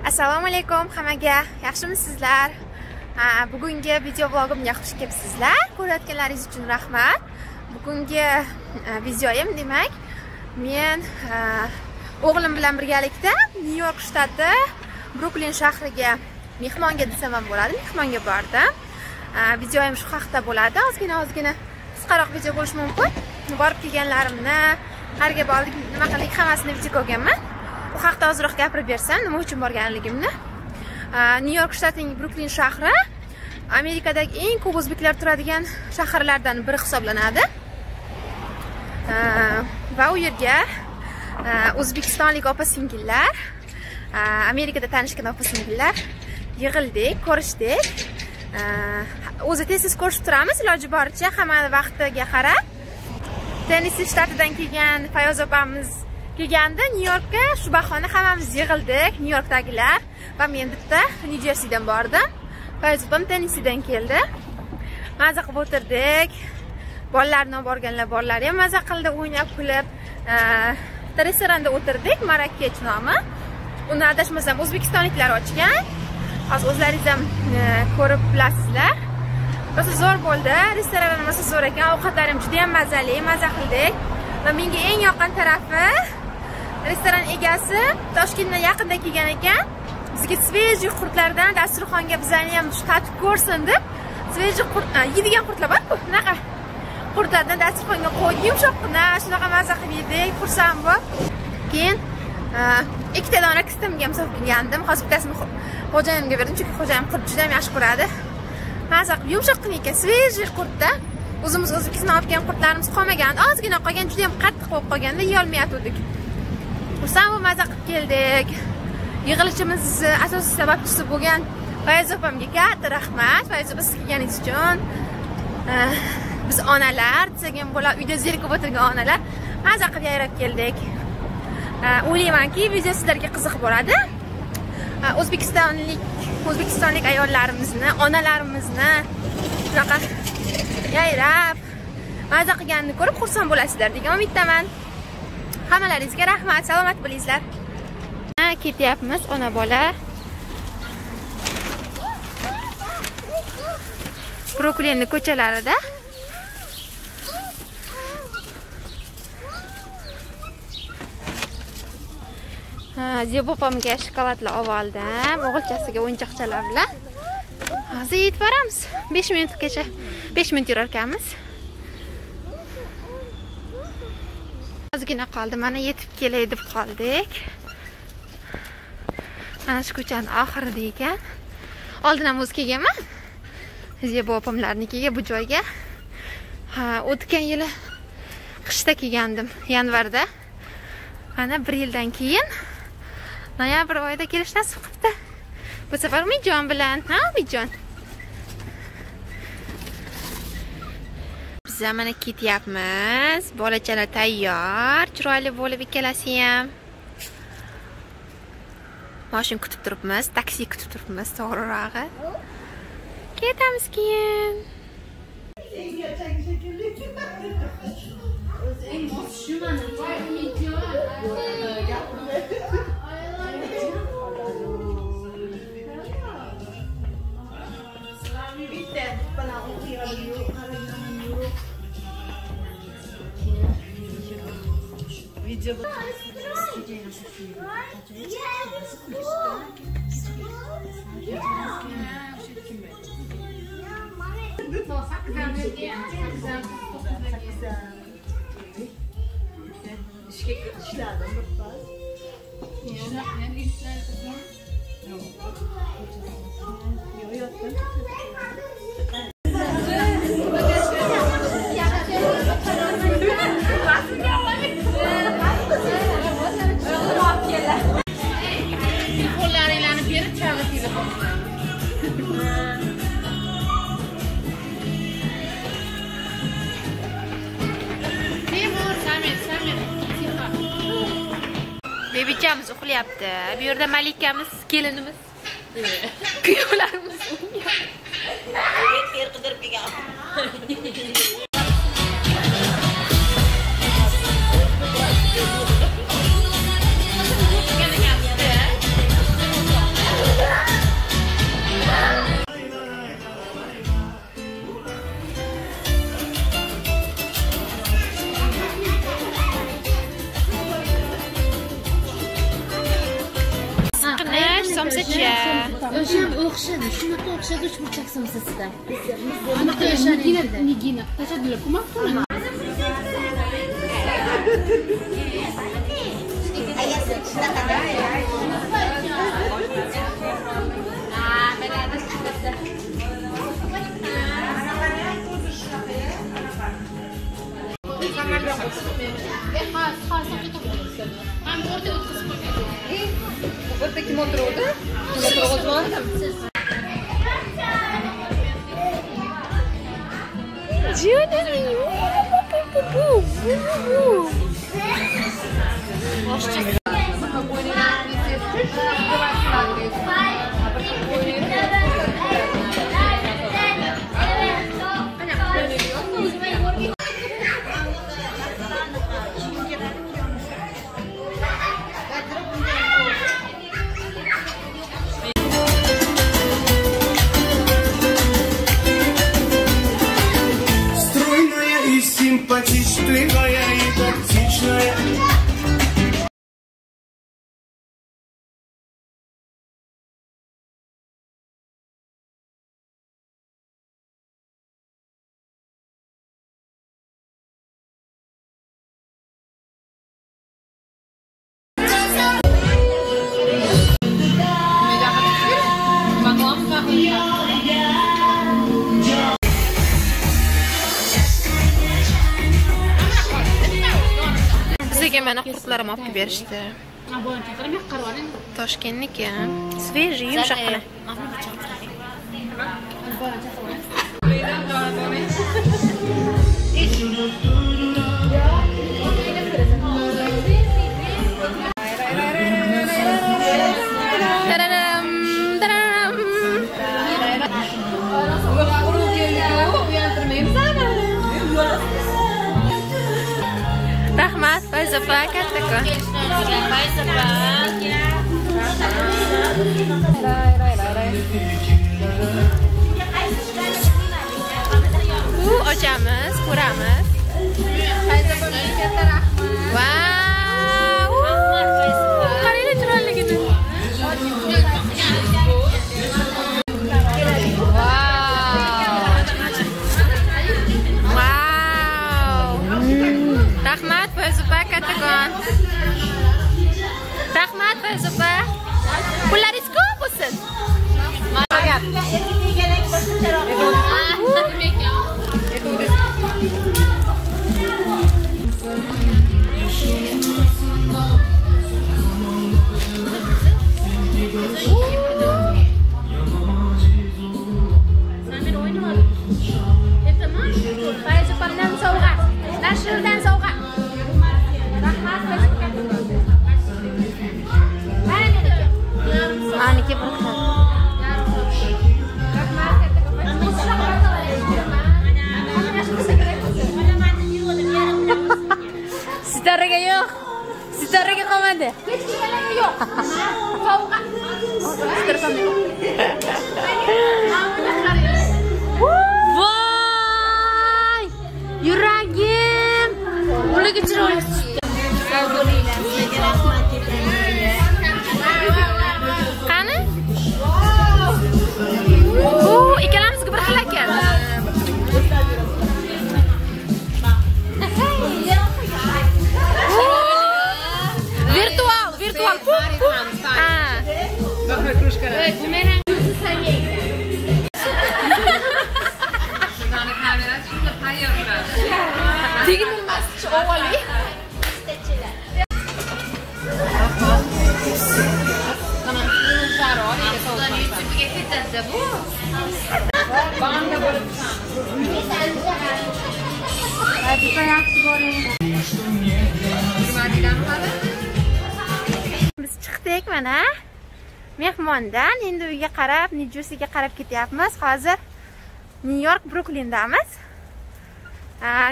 Assalomu alaykum hammaga. Yaxshimisizlar? Bugungi video vlogimga xush kelibsizlar. Ko'rayotganlaringiz uchun rahmat. Bugungi videoyim demak, men o'g'lim bilan birgalikda Nyu-York shtati Bruklin shahriga mehmonga desam ham bo'ladi, mehmonga bordim. Videoyim shu haqda bo'ladi. Ozgina qisqaroq video bo'lishi mumkin. Borib kelganlarimni, qayerga bordik, nima qildik, hammasini video ko'rganman. Bu haqda ozroq gapirib bersam, nima uchun borganligimni. Nyu-York shtatining Bruklin shahri Amerikadagi eng ko'p o'zbeklar turadigan shaharlardan biri hisoblanadi. Va u yerga o'zbekistonlik opa-singillar, Amerikada tanishgan opa-singillar yig'ildik, ko'rishdik. O'zi tez ko'rishib turamiz, iloji boricha hamma vaqtiga qarab. Tennessi shtatidan kelgan Fayoz opamiz kelganda Nyu-Yorkka shu bahona hammamiz yig'ildik, Nyu-Yorkdagilar, va men bitta Nyu-Jersiydan bordim. Fayoz opam Tennessidan keldi. Maza qilib o'tirdik. Bolalarni olib borganlar bolalari ham maza qildi, o'ynab kulib. Restoranda o'tirdik, Marakech nomi. Uni adashmasam o'zbekistonliklar ochgan. Hozir o'zlaringiz ham ko'rib bilasizlar. Rosa zo'r bo'ldi. Restoran nimasi zo'r ekan, ovqatlari ham juda ham mazali, maza qildik. Va menga eng yoqqan tarafi, restoran egasi Toshkentdan yaqinda kelgan ekan. Bizga svejiy qurtlardan dasturxonga bizani ham tatib ko'rsin deb, svejiy qurt, yeydigan qurtlar bor-ku, bunaqa qurtlardan dasturxonga qo'yib, yumshoqqina, shunaqa maza qilib yedik, xursand bo'lib. Keyin ikkita dona kistimga misol qilgandim. Hozir bittasini xo'jayimga berdim, chunki xo'jayim qurt juda ham yaxshi ko'radi. Maza qilib yumshoqqina ekan, svejiy qurtda. O'zimiz O'zbekistondan olib kelgan qurtlarimiz qolmagan, ozgina qolgan, juda ham qattiq bo'lib qolganda yeya olmayotgandik. Xursand bo'lib maza qilib keldik. Yig'ilishimiz asosiy sababchisi bo'lgan Fayoz opamga katta rahmat. Fayoz opa, siz kelganingiz uchun. Biz onalar, desak ham bo'ladi, uyda zerikib o'tirgan onalar maza qilib yayrab keldik. O'ylaymanki, video sizlarga qiziq bo'ladi. O'zbekistonlik ayollarimizni, onalarimizni shunaqa yayrab maza qilganini ko'rib xursand bo'lasizlar degan umiddaman. Hammalaringizga rahmat, salomat bo'lingizlar. Ketyapmiz ona bola. Bruklinning ko'chalarida. Zebo opamga shokoladlar olib oldim, o'g'ilchasiga o'yinchoqchalar bilan. Hozir yetib boramiz. 5 minutgacha, 5 minut yurar ekanmiz. Ozgina qoldi, mana yetib kelay deb qoldik. Mana shu ko'chaning oxirida ekan. Oldin ham o'zi kelganman. Zebo opamlarnikiga, bu joyga. O'tgan yili qishda kelgandim, yanvarda. Mana 1 yildan keyin noyabr oyida kelish nasib qildi. Bu safar Umidjon bilan, Umidjon. Biz mana ketyapmiz. Bolachalar tayyor, chiroyli bo'lib ikkalasi ham. Mashin kutib turibmiz, taksi kutib turibmiz, to'g'rirog'i. Ketamiz keyin. Bebichamiz uxlayapti. Bu yerda Malikamiz, kelinimiz, kuyovlarimiz o'ynayapti. Qidirib kelgan. somsacha. O'sham o'xshadi, shunaqa o'xshadi 3 burchak somsasida. Anaqa nigina. Tashadilar, ko'mak. O'rta kim o'tiruvdi? Kim o'tiruvdi? Симпатичная и тактичная. Bizga mana qurtlarim olib berishdi. Toshkentniki. Svejiy, yumshoq qilib. Rahmat, Fayzopa, kattakon. Ochamiz, ko'ramiz. Fayzopa, katta rahmat. Vau! Qaranglar chiroyligini. Rahmat Fayzopa, kattakon. Rahmat Fayzopa. Pullaringiz ko'p bo'lsin. Fayzopamdan sovg'a. Nashrdan sovg'a. Rahmat Fayzopa. Aniki bir xil. Sitarga yo'q. Sitarga qolmadi. Hech kimlar yo'q. Sovg'a. Voy! Yuragim. Ularga chiroyli tushdi. Qani? Ikkalamizga bir xil ekan. Virtual. Tegilmaschi ovoli. Biz chiqdik mana mehmondan, endi uyga qarab, Nyu-Jersiga qarab ketyapmiz. Hozir Nyu-York, Bruklindamiz.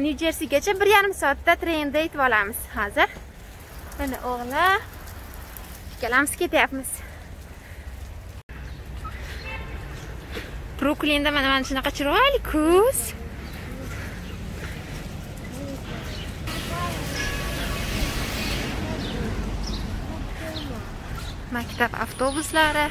Nyu-Jersigacha 1,5 soatda trenda yetib olamiz hozir. Mana o'g'li ikkalamiz ketyapmiz. Bruklinda mana shunaqa chiroyli kuz. maktab avtobuslari.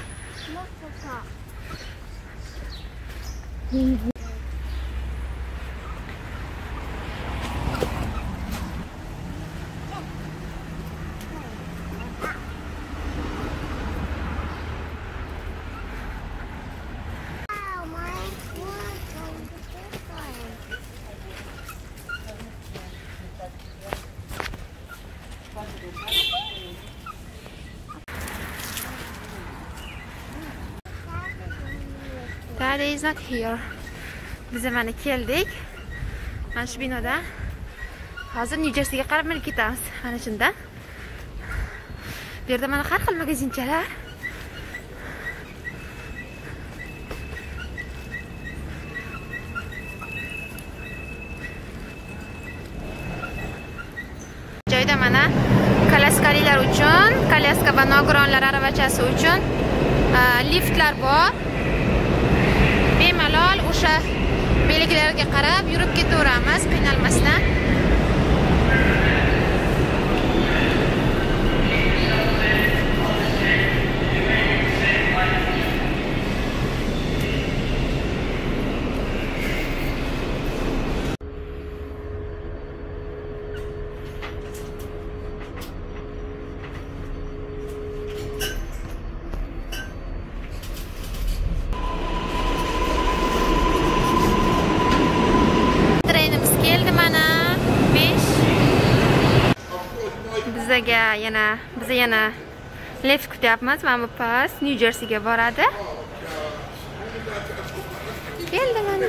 Daddy is not here. Biz mana keldik. Mana shu binodan hozir New Jerseyga qarab men ketamiz. Mana shundan. Bu yerda mana har xil magazinchalar. Joyda mana kolyaskalilar uchun, kolyaska va nogironlar aravachasi uchun liftlar bor. Bemalol o'sha belgilarga qarab yurib ketaveramiz, qiynalmasdan. Biz yana lift kutyapmiz. Mana bu pas New Jerseyga boradi. Keldi mana.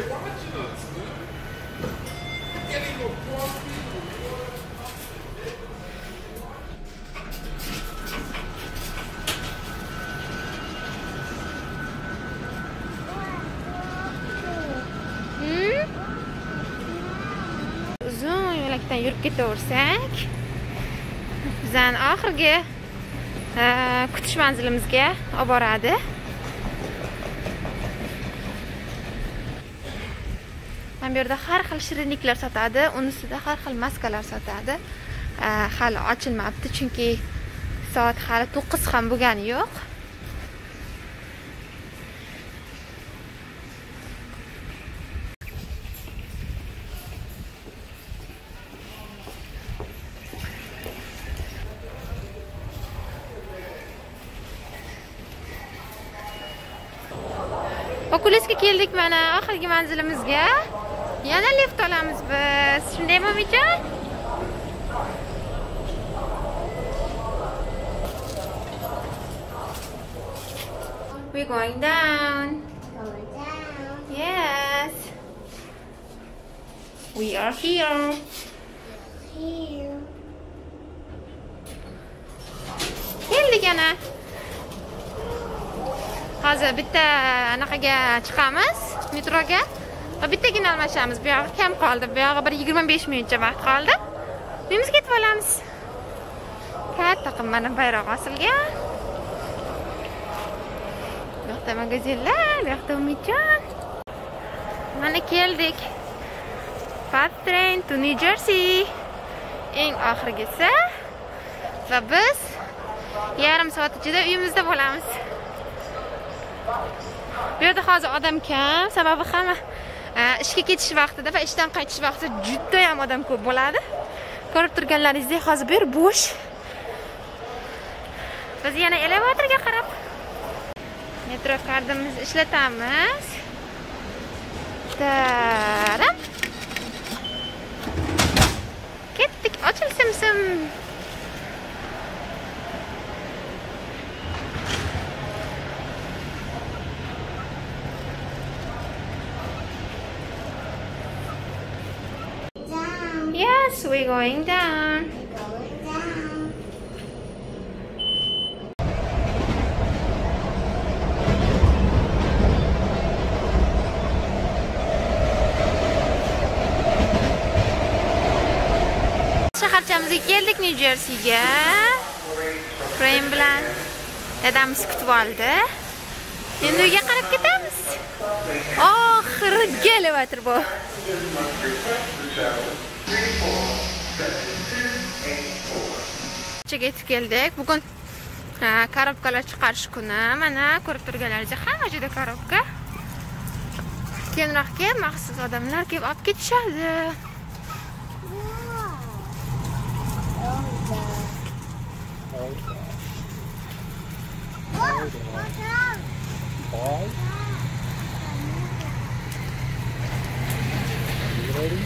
Uzun yo'lakdan yurib ketaversak, bizdan oxirgi kutish manzilimizga olib boradi. Mana bu yerda har xil shirinliklar sotadi, unisida har xil maskalar sotadi. Hali ochilmabdi, chunki soat hali 9 ham bo'lgani yo'q. Okulisga keldik mana oxirgi manzilimizga. Yana lift olamiz biz. Shundaymi, Momijon? We're going down. Yes. We are here. Keldik yana. Hozir bitta anaqaga chiqamiz, metroga. Va bittagina almashamiz. Bu yog'i kam qoldi. Bu yog'i bir 25 minutcha vaqt qoldi. Biz ketib olamiz. Katta qimmat bayroq osilgan. Bu yoqda magazinlar, bu yoqda Umidjon. Mana keldik. Fast train to New Jersey. Eng oxirgisi. Va biz yarim soat ichida uyimizda bo'lamiz. Bu yerda hozir odam kam, sababi hamma ishga ketish vaqtida va ishdan qaytish vaqtida juda ham odam ko'p bo'ladi. Ko'rib turganlaringizdek hozir bu yer bo'sh. Biz yana elevatorga qarab metro kartimizni ishlatamiz. Taram. Ketdik, ochilsimsim. Yes, we're going down. Shaharchamizga keldik, New Jerseyga. Train bilan dadamiz kutib oldi. Endi uyga qarab ketamiz. Oxirgi elevator bu. Yetib keldik. Bugun Korobkalar chiqarish kuni. Mana ko'rib turganlaringizdek hamma joyda korobka. Keyinroq kelib maxsus odamlar kelib olib ketishadi. Bye.